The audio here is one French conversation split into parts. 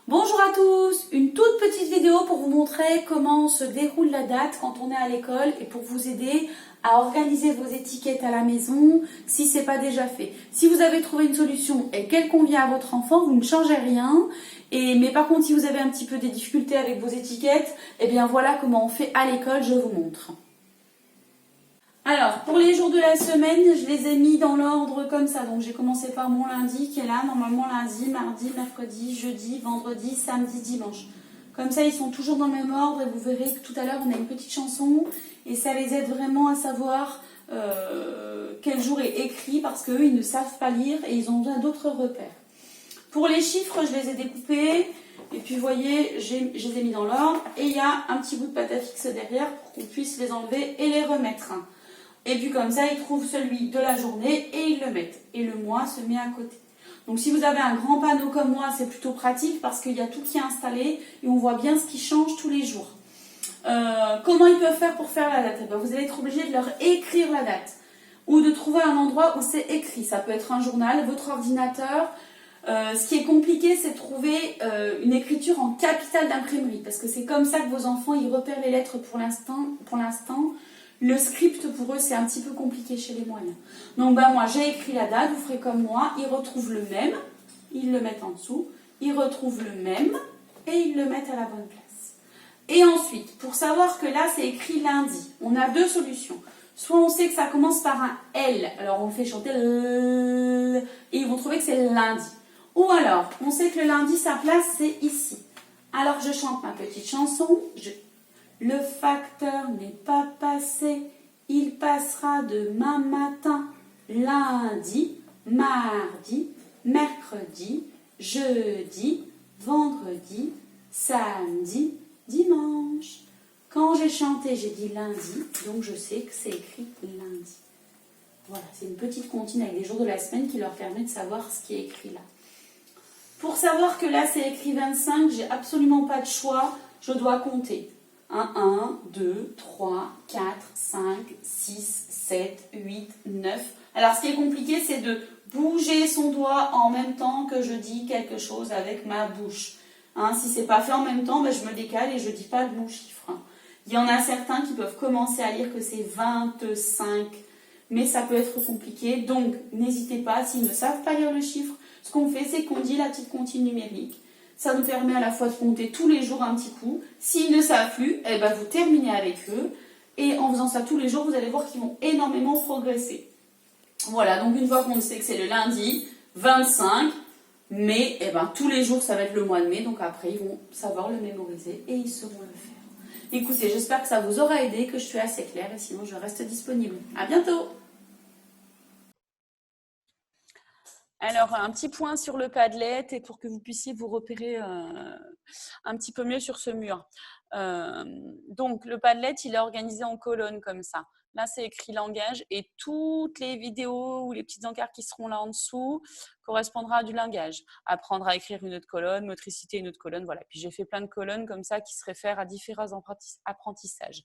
Bonjour à tous, une toute petite vidéo pour vous montrer comment se déroule la date quand on est à l'école et pour vous aider à organiser vos étiquettes à la maison si ce n'est pas déjà fait. Si vous avez trouvé une solution et qu'elle convient à votre enfant, vous ne changez rien. Mais par contre, si vous avez un petit peu des difficultés avec vos étiquettes, eh bien voilà comment on fait à l'école, je vous montre. Alors, pour les jours de la semaine, je les ai mis dans l'ordre comme ça. Donc, j'ai commencé par mon lundi qui est là. Normalement, lundi, mardi, mercredi, jeudi, vendredi, samedi, dimanche. Comme ça, ils sont toujours dans le même ordre et vous verrez que tout à l'heure, on a une petite chanson et ça les aide vraiment à savoir quel jour est écrit parce qu'eux, ils ne savent pas lire et ils ont besoin d'autres repères. Pour les chiffres, je les ai découpés et puis, vous voyez, je les ai mis dans l'ordre et il y a un petit bout de pâte à fixe derrière pour qu'on puisse les enlever et les remettre. Et puis comme ça, ils trouvent celui de la journée et ils le mettent. Et le mois se met à côté. Donc si vous avez un grand panneau comme moi, c'est plutôt pratique parce qu'il y a tout qui est installé et on voit bien ce qui change tous les jours. Comment ils peuvent faire pour faire la date? Vous allez être obligé de leur écrire la date ou de trouver un endroit où c'est écrit. Ça peut être un journal, votre ordinateur. Ce qui est compliqué, c'est de trouver une écriture en capitale d'imprimerie parce que c'est comme ça que vos enfants ils repèrent les lettres pour l'instant. Le script, pour eux, c'est un petit peu compliqué chez les moyens. Donc, moi, j'ai écrit la date, vous ferez comme moi. Ils retrouvent le même, ils le mettent en dessous. Ils retrouvent le même et ils le mettent à la bonne place. Et ensuite, pour savoir que là, c'est écrit lundi, on a deux solutions. Soit on sait que ça commence par un L, alors on le fait chanter L, et ils vont trouver que c'est lundi. Ou alors, on sait que le lundi, sa place, c'est ici. Alors, je chante ma petite chanson. Le facteur n'est pas passé, il passera demain matin, lundi, mardi, mercredi, jeudi, vendredi, samedi, dimanche. Quand j'ai chanté, j'ai dit lundi, donc je sais que c'est écrit lundi. Voilà, c'est une petite comptine avec des jours de la semaine qui leur permet de savoir ce qui est écrit là. Pour savoir que là c'est écrit 25, j'ai absolument pas de choix, je dois compter. 1, 2, 3, 4, 5, 6, 7, 8, 9. Alors, ce qui est compliqué, c'est de bouger son doigt en même temps que je dis quelque chose avec ma bouche. Si ce n'est pas fait en même temps, je me décale et je ne dis pas le bon chiffre. Il y en a certains qui peuvent commencer à lire que c'est 25, mais ça peut être compliqué. Donc, n'hésitez pas, s'ils ne savent pas lire le chiffre, ce qu'on fait, c'est qu'on dit la petite comptine numérique. Ça nous permet à la fois de compter tous les jours un petit coup. S'ils ne savent plus, vous terminez avec eux. Et en faisant ça tous les jours, vous allez voir qu'ils vont énormément progresser. Voilà, donc une fois qu'on sait que c'est le lundi 25 mai, tous les jours, ça va être le mois de mai. Donc après, ils vont savoir le mémoriser et ils sauront le faire. Écoutez, j'espère que ça vous aura aidé, que je suis assez claire. Et sinon, je reste disponible. À bientôt! Alors, un petit point sur le Padlet et pour que vous puissiez vous repérer un petit peu mieux sur ce mur. Donc, le Padlet, il est organisé en colonnes comme ça. Là, c'est écrit langage et toutes les vidéos ou les petites encarts qui seront là en dessous correspondra à du langage. Apprendre à écrire une autre colonne, motricité une autre colonne, voilà. Puis, j'ai fait plein de colonnes comme ça qui se réfèrent à différents apprentissages.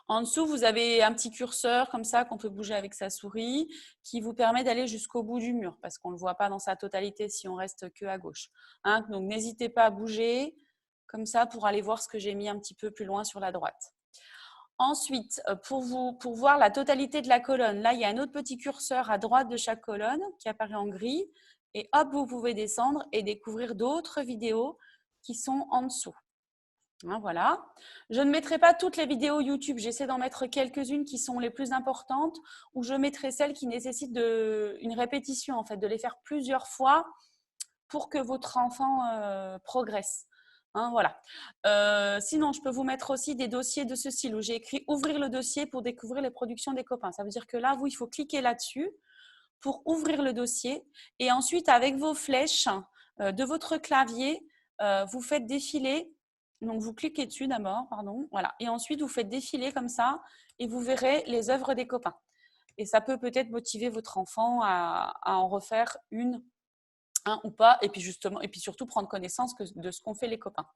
En dessous, vous avez un petit curseur comme ça qu'on peut bouger avec sa souris qui vous permet d'aller jusqu'au bout du mur parce qu'on ne le voit pas dans sa totalité si on reste que à gauche. Donc, n'hésitez pas à bouger comme ça pour aller voir ce que j'ai mis un petit peu plus loin sur la droite. Ensuite, pour voir la totalité de la colonne, là, il y a un autre petit curseur à droite de chaque colonne qui apparaît en gris. Et hop, vous pouvez descendre et découvrir d'autres vidéos qui sont en dessous. Voilà. Je ne mettrai pas toutes les vidéos YouTube. J'essaie d'en mettre quelques-unes qui sont les plus importantes ou je mettrai celles qui nécessitent une répétition, en fait, de les faire plusieurs fois pour que votre enfant progresse. Voilà. Sinon, je peux vous mettre aussi des dossiers de ce style où j'ai écrit « Ouvrir le dossier pour découvrir les productions des copains ». Ça veut dire que là, il faut cliquer là-dessus pour ouvrir le dossier et ensuite, avec vos flèches de votre clavier, vous faites défiler. Donc, vous cliquez dessus d'abord, voilà. Et ensuite, vous faites défiler comme ça et vous verrez les œuvres des copains. Et ça peut peut-être motiver votre enfant à en refaire une ou pas. Et puis, surtout prendre connaissance de ce qu'ont fait les copains.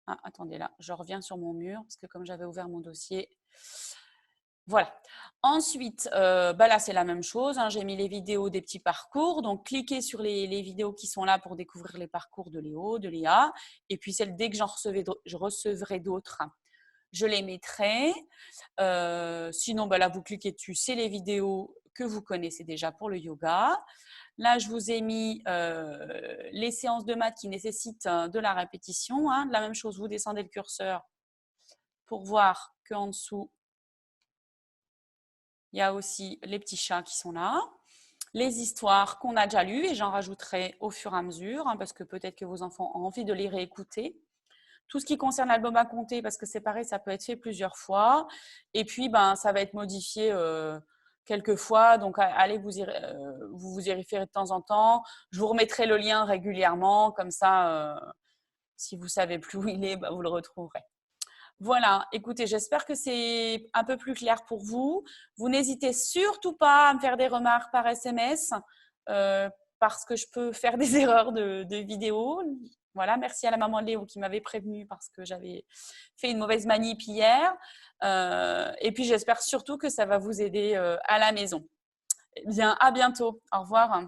Attendez, là, je reviens sur mon mur parce que comme j'avais ouvert mon dossier, Voilà. Ensuite, bah là, c'est la même chose, hein, j'ai mis les vidéos des petits parcours. Donc, cliquez sur les vidéos qui sont là pour découvrir les parcours de Léo, de Léa. Et puis, dès que je recevrai d'autres, je les mettrai. Sinon, bah là, vous cliquez dessus. C'est les vidéos que vous connaissez déjà pour le yoga. Là, je vous ai mis les séances de maths qui nécessitent de la répétition. Hein. La même chose, vous descendez le curseur pour voir qu'en dessous, il y a aussi les petits chats qui sont là. Les histoires qu'on a déjà lues, et j'en rajouterai au fur et à mesure, hein, parce que peut-être que vos enfants ont envie de les réécouter. Tout ce qui concerne l'album à compter, parce que c'est pareil, ça peut être fait plusieurs fois. Et puis, ben, ça va être modifié quelques fois. Donc, allez vous y référez de temps en temps. Je vous remettrai le lien régulièrement. Comme ça, si vous savez plus où il est, ben, vous le retrouverez. Voilà, écoutez, j'espère que c'est un peu plus clair pour vous. Vous n'hésitez surtout pas à me faire des remarques par SMS euh, parce que je peux faire des erreurs de vidéo. Voilà, merci à la maman de Léo qui m'avait prévenu parce que j'avais fait une mauvaise manip hier. Et puis j'espère surtout que ça va vous aider à la maison. Eh bien, à bientôt. Au revoir.